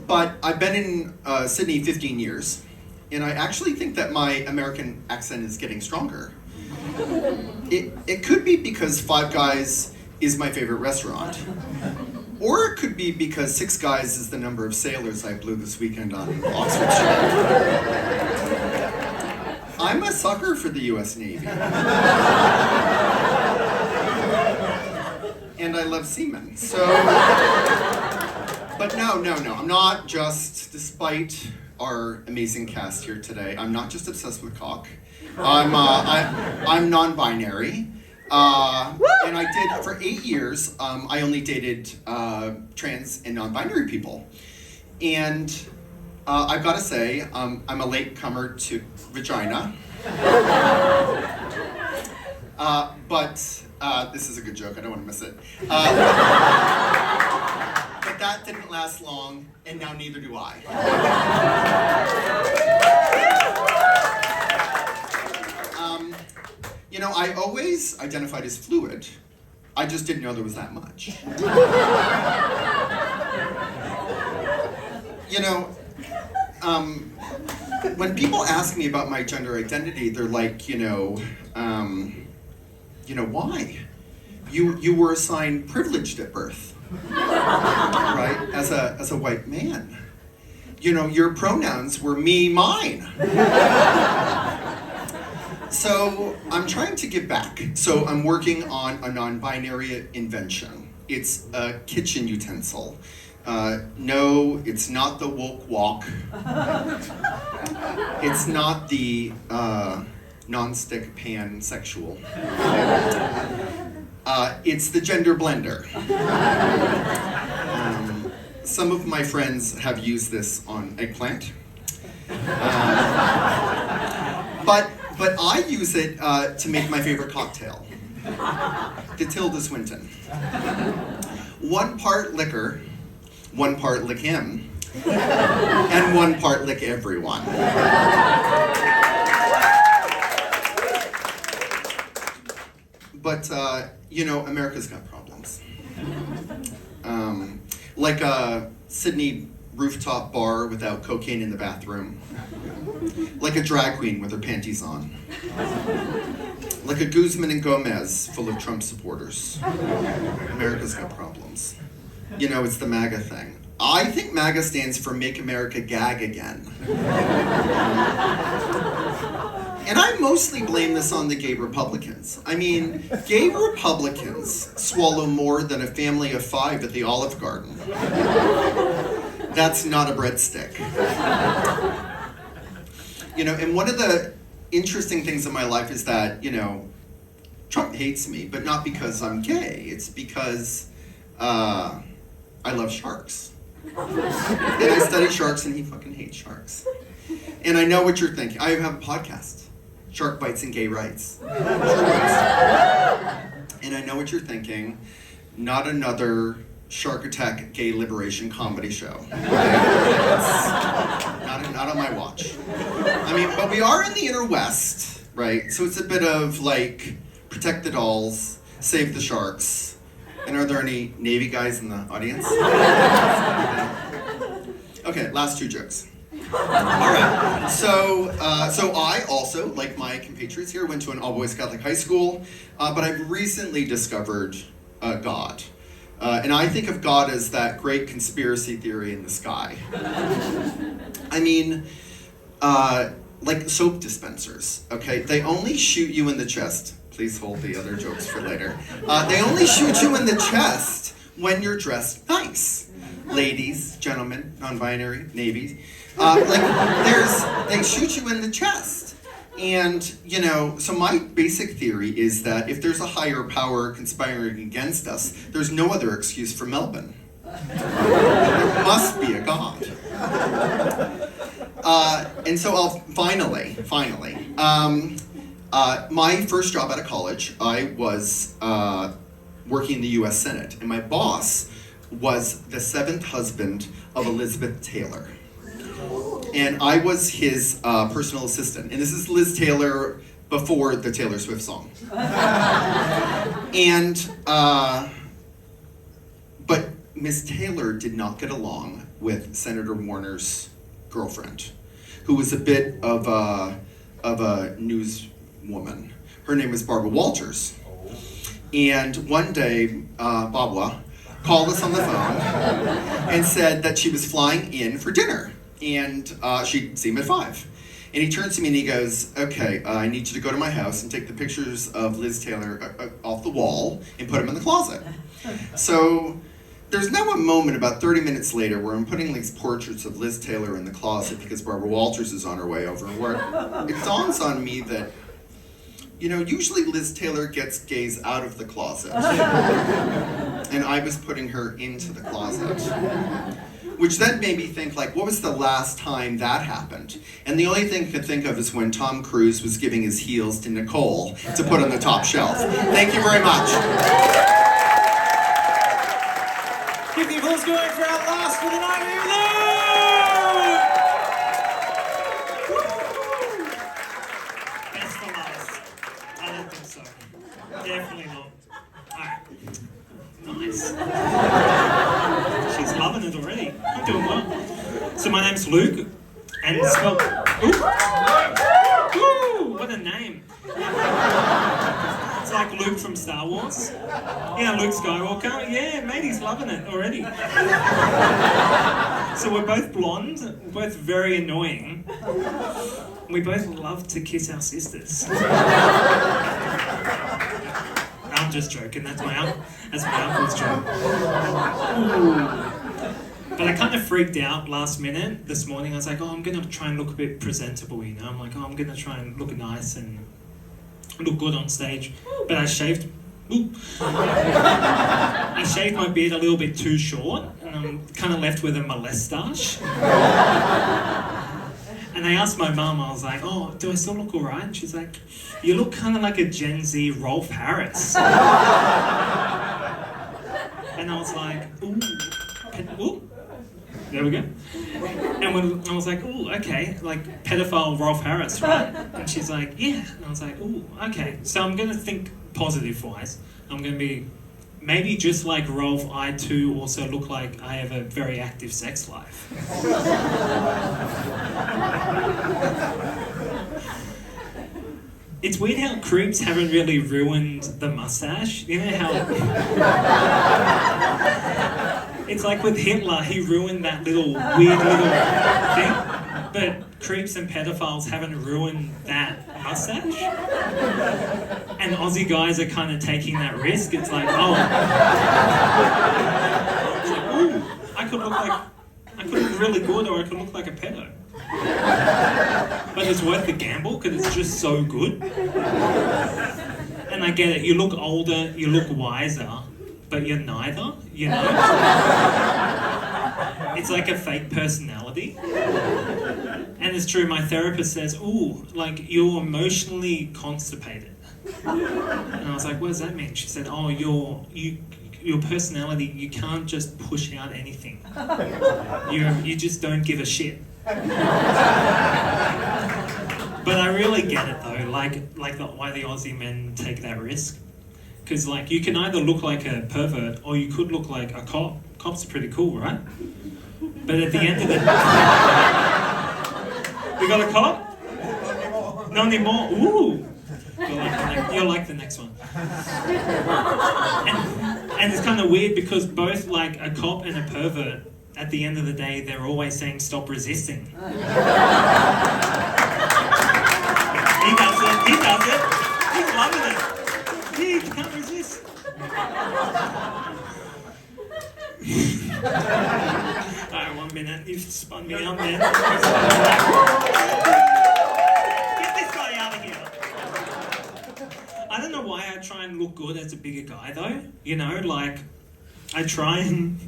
But I've been in Sydney 15 years, and I actually think that my American accent is getting stronger. It could be because Five Guys is my favorite restaurant. Or it could be because 6 guys is the number of sailors I blew this weekend on Oxford Street. I'm a sucker for the US Navy. And I love seamen, so... But no, I'm not just, despite our amazing cast here today, I'm not just obsessed with cock. I'm non-binary. And I did, for 8 years, I only dated trans and non-binary people. And I've got to say, I'm a late comer to vagina. But this is a good joke, I don't want to miss it. But that didn't last long, and now neither do I. You know, I always identified as fluid. I just didn't know there was that much. You know, when people ask me about my gender identity, they're like, why? You were assigned privileged at birth, right? As a white man. You know, your pronouns were me, mine. So I'm trying to give back. So I'm working on a non-binary invention. It's a kitchen utensil. No, it's not the woke walk. It's not the non-stick pan sexual. It's the gender blender. Some of my friends have used this on eggplant. But I use it to make my favorite cocktail, the Tilda Swinton. 1 part liquor, 1 part lick him, and 1 part lick everyone. But, America's got problems. Like a Sydney rooftop bar without cocaine in the bathroom. Like a drag queen with her panties on. Like a Guzman and Gomez full of Trump supporters. America's got problems. You know, it's the MAGA thing. I think MAGA stands for Make America Gag Again. And I mostly blame this on the gay Republicans. I mean, gay Republicans swallow more than a family of 5 at the Olive Garden. That's not a breadstick. You know, and one of the interesting things in my life is that, Trump hates me, but not because I'm gay. It's because I love sharks. And I study sharks, and he fucking hates sharks. And I know what you're thinking. I have a podcast, Shark Bites and Gay Rights. And I know what you're thinking. Not another Shark Attack gay liberation comedy show. Not on my watch. I mean, but we are in the inner west, right? So it's a bit of like, protect the dolls, save the sharks. And are there any Navy guys in the audience? Okay, last 2 jokes. All right. So I also, like my compatriots here, went to an all-boys Catholic high school, but I've recently discovered God. And I think of God as that great conspiracy theory in the sky. I mean, like soap dispensers, okay? They only shoot you in the chest. Please hold the other jokes for later. They only shoot you in the chest when you're dressed nice. Ladies, gentlemen, non-binary, navies. They shoot you in the chest. And, you know, so my basic theory is that if there's a higher power conspiring against us, there's no other excuse for Melbourne. There must be a God. And so I'll finally, my first job out of college, I was working in the U.S. Senate, and my boss was the 7th husband of Elizabeth Taylor. And I was his personal assistant. And this is Liz Taylor before the Taylor Swift song. And, but Miss Taylor did not get along with Senator Warner's girlfriend, who was a bit of a newswoman. Her name was Barbara Walters. And one day, Babwa called us on the phone and said that she was flying in for dinner. And she'd see him at 5. And he turns to me and he goes, okay, I need you to go to my house and take the pictures of Liz Taylor off the wall and put them in the closet. So there's now a moment about 30 minutes later where I'm putting these portraits of Liz Taylor in the closet because Barbara Walters is on her way over, where it dawns on me that, you know, usually Liz Taylor gets gays out of the closet. And I was putting her into the closet. Which then made me think, like, what was the last time that happened? And the only thing I could think of is when Tom Cruise was giving his heels to Nicole to put on the top shelf. Thank you very much. Keep the applause going for our last for the night, Best for last. I don't think so. Definitely not. Alright. Nice. She's loving it already. I'm doing well. So my name's Luke, and it's spelled... Ooh, what a name. It's like Luke from Star Wars. Yeah, Luke Skywalker. Yeah, mate, he's loving it already. So we're both blonde, we're both very annoying. We both love to kiss our sisters. I'm just joking, that's my uncle's joke. Ooh. But I kind of freaked out last minute this morning. I was like, oh, I'm going to try and look a bit presentable, you know? I'm like, oh, I'm going to try and look nice and look good on stage. But I shaved... Ooh. I shaved my beard a little bit too short, and I'm kind of left with a moustache. And I asked my mum, I was like, oh, do I still look alright? And she's like, you look kind of like a Gen Z Rolf Harris. And I was like, ooh. There we go. And when I was like, ooh, okay, like pedophile Rolf Harris, right? And she's like, yeah. And I was like, ooh, okay. So I'm going to think positive-wise. I'm going to be, maybe just like Rolf, I too also look like I have a very active sex life. It's weird how creeps haven't really ruined the mustache. You know how... It's like with Hitler, he ruined that little weird little thing. But creeps and pedophiles haven't ruined that mustache. And Aussie guys are kind of taking that risk. It's like, oh... It's like, ooh, I could look really good, or I could look like a pedo. But it's worth the gamble because it's just so good. And I get it, you look older, you look wiser, but you're neither, you know? It's like a fake personality. And it's true, my therapist says, ooh, like you're emotionally constipated. And I was like, what does that mean? She said, oh, your personality, you can't just push out anything. You just don't give a shit. But I really get it though, like why the Aussie men take that risk. Because like you can either look like a pervert or you could look like a cop. Cops are pretty cool, right? But at the end of the We got a cop? Not anymore. Ooh. You'll like the next one. And it's kind of weird because both like a cop and a pervert, at the end of the day, they're always saying stop resisting. He does it. He does it. He's loving it. He can't resist. Alright, 1 minute. You've spun me out, man. Get this guy out of here. I don't know why I try and look good as a bigger guy, though. You know, like, I try and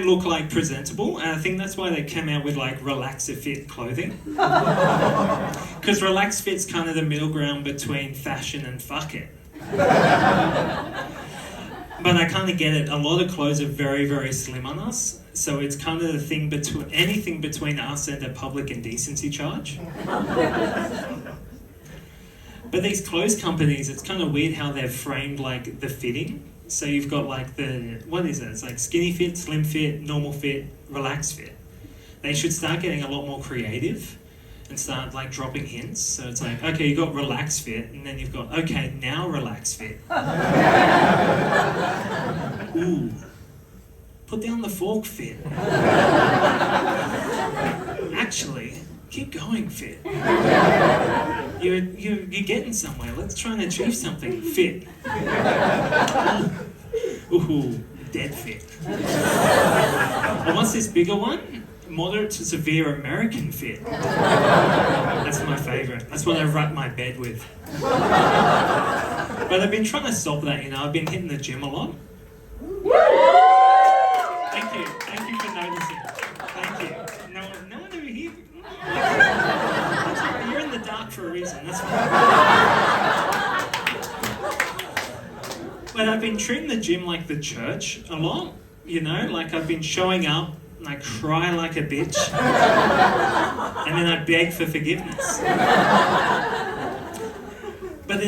look like presentable, and I think that's why they came out with like relaxer fit clothing. Because relaxed fit's kind of the middle ground between fashion and fuck it. But I kind of get it. A lot of clothes are very, very slim on us, so it's kind of the thing between anything between us and a public indecency charge. But these clothes companies, it's kind of weird how they've framed like the fitting. So you've got like what is it? It's like skinny fit, slim fit, normal fit, relaxed fit. They should start getting a lot more creative and start like dropping hints. So it's like, okay, you've got relaxed fit, and then you've got, okay, now relaxed fit. Ooh, put down the fork fit. Actually, keep going fit. You're getting somewhere. Let's try and achieve something. Fit. Ooh, dead fit. And what's this bigger one? Moderate to severe American fit. That's my favourite. That's what I wrap my bed with. But I've been trying to stop that, you know. I've been hitting the gym a lot. Thank you. Thank you for noticing. Thank you. No one over here. That's all right. You're in the dark for a reason. That's fine. But I've been treating the gym like the church a lot. You know, like I've been showing up and I cry like a bitch. And then I beg for forgiveness. But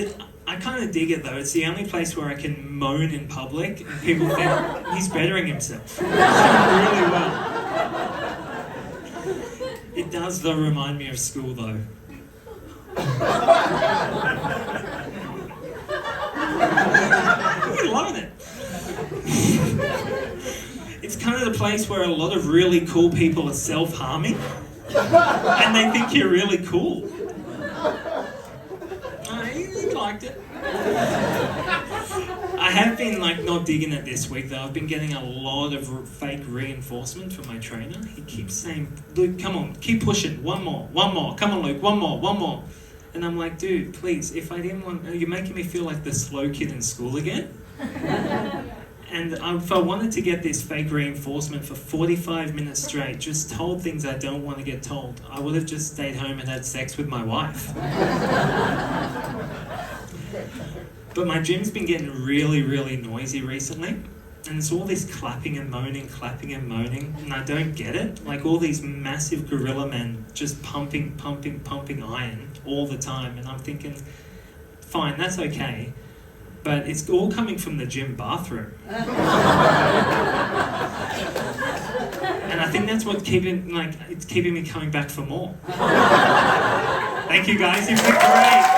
I kind of dig it though. It's the only place where I can moan in public and people think he's bettering himself. He's doing really well. It does though remind me of school though. You're loving it. It's kind of the place where a lot of really cool people are self-harming and they think you're really cool. You liked it. I have been like not digging it this week though. I've been getting a lot of fake reinforcement from my trainer. He keeps saying, Luke, come on, keep pushing, one more, come on Luke, one more. And I'm like, dude, please, if I didn't want, you're making me feel like the slow kid in school again. And if I wanted to get this fake reinforcement for 45 minutes straight, just told things I don't want to get told, I would have just stayed home and had sex with my wife. But my gym's been getting really, really noisy recently. And it's all this clapping and moaning, and I don't get it. Like all these massive gorilla men just pumping iron all the time. And I'm thinking, fine, that's okay. But it's all coming from the gym bathroom. And I think that's what's keeping me coming back for more. Thank you guys, you've been great.